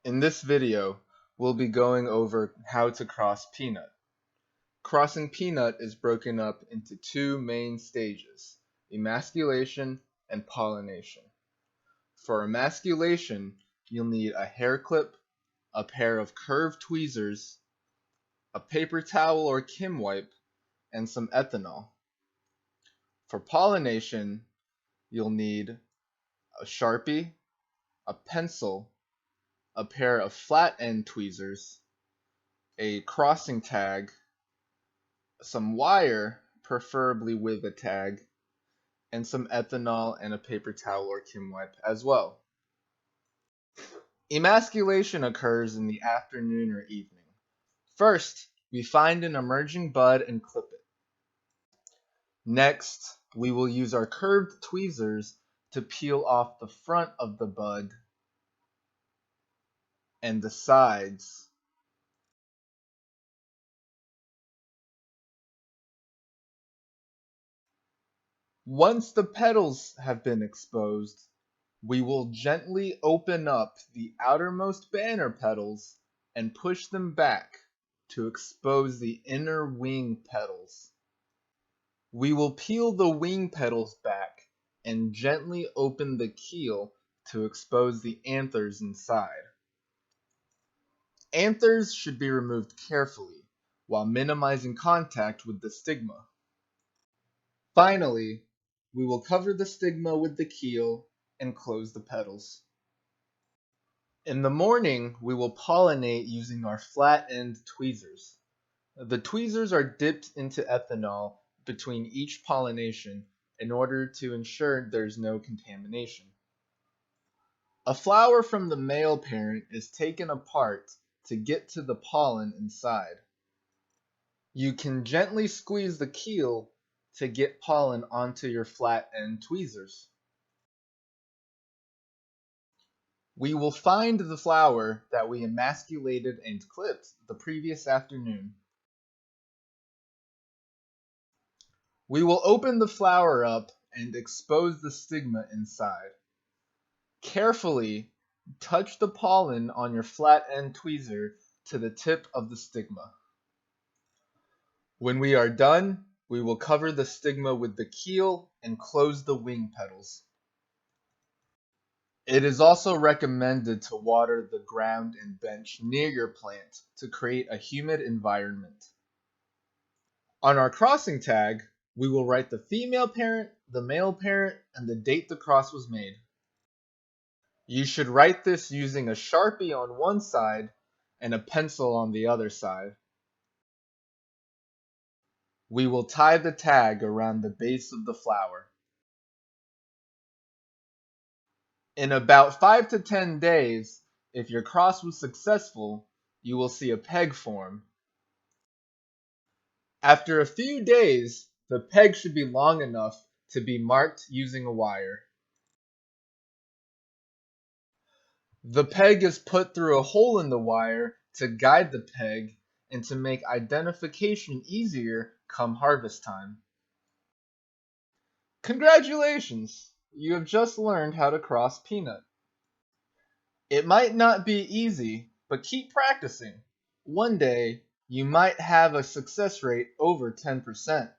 In this video, we'll be going over how to cross peanut. Crossing peanut is broken up into two main stages, emasculation and pollination. For emasculation, you'll need a hair clip, a pair of curved tweezers, a paper towel or Kim wipe, and some ethanol. For pollination, you'll need a Sharpie, a pencil, a pair of flat end tweezers, a crossing tag, some wire, preferably with a tag, and some ethanol and a paper towel or Kim wipe as well. Emasculation occurs in the afternoon or evening. First, we find an emerging bud and clip it. Next, we will use our curved tweezers to peel off the front of the bud and the sides. Once the petals have been exposed, we will gently open up the outermost banner petals and push them back to expose the inner wing petals. We will peel the wing petals back and gently open the keel to expose the anthers inside. Anthers should be removed carefully while minimizing contact with the stigma. Finally, we will cover the stigma with the keel and close the petals. In the morning, we will pollinate using our flat end tweezers. The tweezers are dipped into ethanol between each pollination in order to ensure there's no contamination. A flower from the male parent is taken apart to get to the pollen inside. You can gently squeeze the keel to get pollen onto your flat end tweezers. We will find the flower that we emasculated and clipped the previous afternoon. We will open the flower up and expose the stigma inside. Carefully touch the pollen on your flat end tweezer to the tip of the stigma. When we are done, we will cover the stigma with the keel and close the wing petals. It is also recommended to water the ground and bench near your plant to create a humid environment. On our crossing tag, we will write the female parent, the male parent, and the date the cross was made. You should write this using a Sharpie on one side and a pencil on the other side. We will tie the tag around the base of the flower. In about 5 to 10 days, if your cross was successful, you will see a peg form. After a few days, the peg should be long enough to be marked using a wire. The peg is put through a hole in the wire to guide the peg and to make identification easier come harvest time. Congratulations! You have just learned how to cross peanut. It might not be easy, but keep practicing. One day, you might have a success rate over 10%.